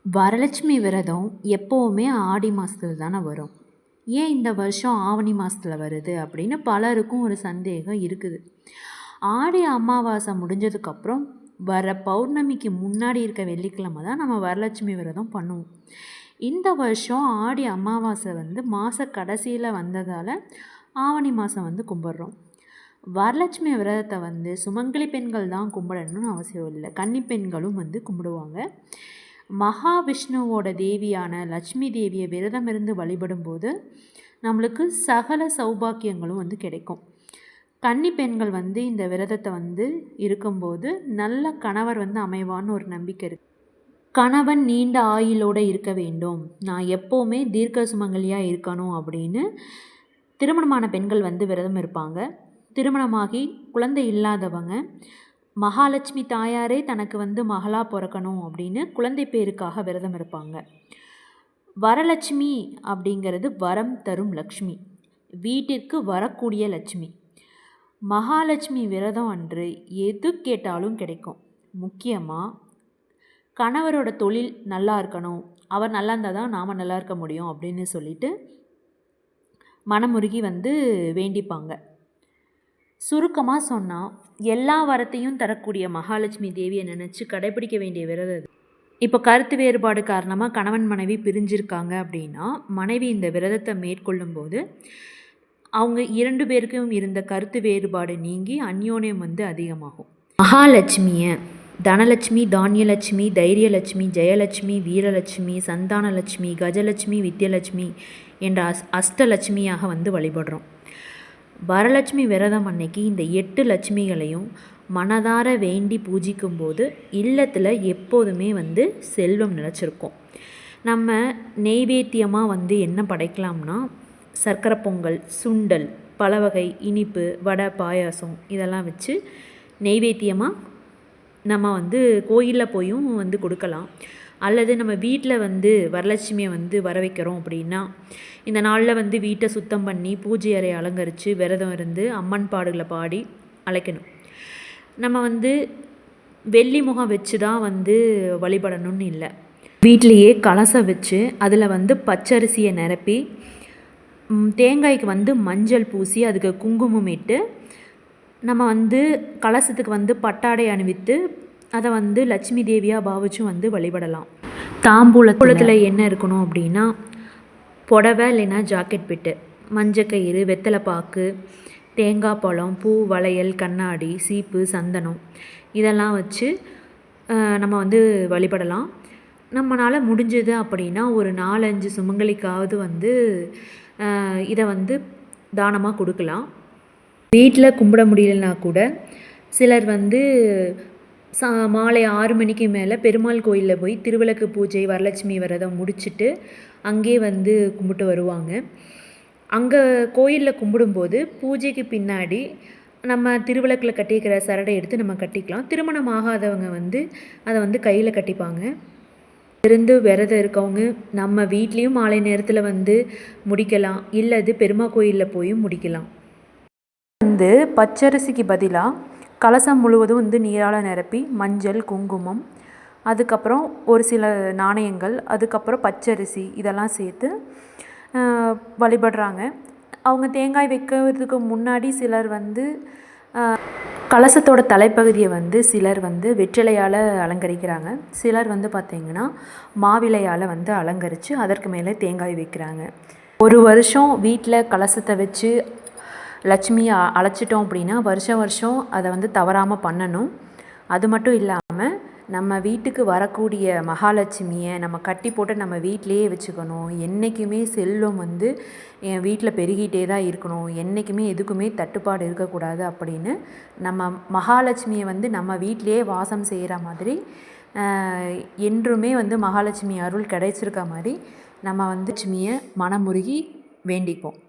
வரலட்சுமி விரதம் எப்போவுமே ஆடி மாதத்துல தானே வரும். ஏன் இந்த வருஷம் ஆவணி மாதத்துல வருது அப்படின்னு பலருக்கும் ஒரு சந்தேகம் இருக்குது. ஆடி அமாவாசை முடிஞ்சதுக்கப்புறம் வர பௌர்ணமிக்கு முன்னாடி இருக்க வெள்ளிக்கிழமை தான் நம்ம வரலட்சுமி விரதம் பண்ணுவோம். இந்த வருஷம் ஆடி அமாவாசை மாத கடைசியில் வந்ததால் ஆவணி மாதம் கும்பிட்றோம். வரலட்சுமி விரதத்தை சுமங்கலி பெண்கள் தான் கும்பிடணும்னு அவசியம் இல்லை. கன்னி பெண்களும் கும்பிடுவாங்க. மகாவிஷ்ணுவோட தேவியான லட்சுமி தேவியை விரதம் இருந்து வழிபடும்போது நம்மளுக்கு சகல சௌபாக்கியங்களும் கிடைக்கும். கன்னி பெண்கள் இந்த விரதத்தை இருக்கும்போது நல்ல கணவர் அமைவான்னு ஒரு நம்பிக்கை இருக்குது. கணவன் நீண்ட ஆயுளோடு இருக்க வேண்டும், நான் எப்போவுமே தீர்க்க சுமங்கலியாக இருக்கணும் அப்படின்னு திருமணமான பெண்கள் விரதம் இருப்பாங்க. திருமணமாகி குழந்தை இல்லாதவங்க மகாலட்சுமி தாயாரே தனக்கு மகளாக பிறக்கணும் அப்படின்னு குழந்தை பேருக்காக விரதம் இருப்பாங்க. வரலட்சுமி அப்படிங்கிறது வரம் தரும் லக்ஷ்மி, வீட்டிற்கு வரக்கூடிய லட்சுமி. மகாலட்சுமி விரதம் அன்று எது கேட்டாலும் கிடைக்கும். முக்கியமாக கணவரோட தொழில் நல்லா இருக்கணும், அவர் நல்லா இருந்தால் தான் நாம் நல்லா இருக்க முடியும் அப்படின்னு சொல்லிட்டு மனமுருகி வேண்டிப்பாங்க. சுருக்கமாக சொன்னால் எல்லா வரத்தையும் தரக்கூடிய மகாலட்சுமி தேவியை நினச்சி கடைப்பிடிக்க வேண்டிய விரதம். இப்போ கருத்து வேறுபாடு காரணமாக கணவன் மனைவி பிரிஞ்சிருக்காங்க அப்படின்னா மனைவி இந்த விரதத்தை மேற்கொள்ளும்போது அவங்க 2 பேருக்கும் இருந்த கருத்து வேறுபாடு நீங்கி அந்யோன்யம் அதிகமாகும். மகாலட்சுமியை தனலட்சுமி, தானியலட்சுமி, தைரியலட்சுமி, ஜெயலட்சுமி, வீரலட்சுமி, சந்தானலட்சுமி, கஜலட்சுமி, வித்யலட்சுமி என்ற அஷ்டலட்சுமியாக வழிபடுறோம். வரலட்சுமி விரதம் அன்னைக்கு இந்த 8 லட்சுமிகளையும் மனதார வேண்டி பூஜிக்கும்போது இல்லத்தில் எப்போதுமே செல்வம் நிலச்சிருக்கும். நம்ம நெய்வேத்தியமாக என்ன படைக்கலாம்னா சர்க்கரை பொங்கல், சுண்டல், பல வகை இனிப்பு, வடை, பாயாசம் இதெல்லாம் வச்சு நெய்வேத்தியமாக நம்ம கோயிலில் போயும் கொடுக்கலாம். அல்லது நம்ம வீட்டில் வரலட்சுமியை வர வைக்கிறோம் அப்படின்னா இந்த நாளில் வீட்டை சுத்தம் பண்ணி பூஜை அறையை அலங்கரித்து விரதம் இருந்து அம்மன் பாடுகளை பாடி அழைக்கணும். நம்ம வெள்ளி முகம் வச்சு தான் வழிபடணும்னு இல்லை. வீட்டிலையே கலசம் வச்சு அதில் பச்சரிசியை நிரப்பி தேங்காய்க்கு மஞ்சள் பூசி அதுக்கு குங்குமம் இட்டு நம்ம கலசத்துக்கு பட்டாடை அணிவித்து அதை லட்சுமி தேவியாக பாவிச்சும் வழிபடலாம். தாம்பூலத்தில் என்ன இருக்கணும் அப்படின்னா புடவை இல்லைன்னா ஜாக்கெட் பிட்டு, மஞ்சக்கயிறு, வெத்தலைப்பாக்கு, தேங்காய் பழம், பூ, வளையல், கண்ணாடி, சீப்பு, சந்தனம் இதெல்லாம் வச்சு நம்ம வழிபடலாம். நம்மளால் முடிஞ்சது அப்படின்னா ஒரு 4-5 சுமங்கலிக்காவது இதை தானமாக கொடுக்கலாம். வீட்டில் கும்பிட முடியலனா கூட சிலர் மாலை 6 மணிக்கு மேலே பெருமாள் கோயிலில் போய் திருவிளக்கு பூஜை, வரலட்சுமி விரதம் முடிச்சுட்டு அங்கே கும்பிட்டு வருவாங்க. அங்கே கோயிலில் கும்பிடும்போது பூஜைக்கு பின்னாடி நம்ம திருவிளக்கில் கட்டிக்கிற சரடை எடுத்து நம்ம கட்டிக்கலாம். திருமணம் ஆகாதவங்க அதை கையில் கட்டிப்பாங்க. இருந்து விரதம் இருக்கவங்க நம்ம வீட்லேயும் மாலை நேரத்தில் முடிக்கலாம், இல்லது பெருமாள் கோயிலில் போயும் முடிக்கலாம். பச்சரிசிக்கு பதிலாக கலசம் முழுவதும் நீரால் நிரப்பி மஞ்சள், குங்குமம், அதுக்கப்புறம் ஒரு சில நாணயங்கள், அதுக்கப்புறம் பச்சரிசி இதெல்லாம் சேர்த்து வழிபடுறாங்க. அவங்க தேங்காய் வைக்கிறதுக்கு முன்னாடி சிலர் கலசத்தோட தலைப்பகுதியை சிலர் வெற்றிலையால் அலங்கரிக்கிறாங்க. சிலர் பார்த்திங்கன்னா மாவிலையால் அலங்கரித்து அதற்கு மேலே தேங்காய் வைக்கிறாங்க. ஒரு வருஷம் வீட்டில் கலசத்தை வச்சு லட்சுமியை அழைச்சிட்டோம் அப்படின்னா வருஷம் அதை தவறாமல் பண்ணணும். அது மட்டும் இல்லாமல் நம்ம வீட்டுக்கு வரக்கூடிய மகாலட்சுமியை நம்ம கட்டி போட்டு நம்ம வீட்டிலையே வச்சுக்கணும். என்றைக்குமே செல்வம் என் வீட்டில் பெருகிட்டே தான் இருக்கணும், என்றைக்குமே எதுக்குமே தட்டுப்பாடு இருக்கக்கூடாது அப்படின்னு நம்ம மகாலட்சுமியை நம்ம வீட்டிலையே வாசம் செய்கிற மாதிரி என்றுமே மகாலட்சுமி அருள் கிடைச்சிருக்க மாதிரி நம்ம லட்சுமியை மனமுருகி வேண்டிப்போம்.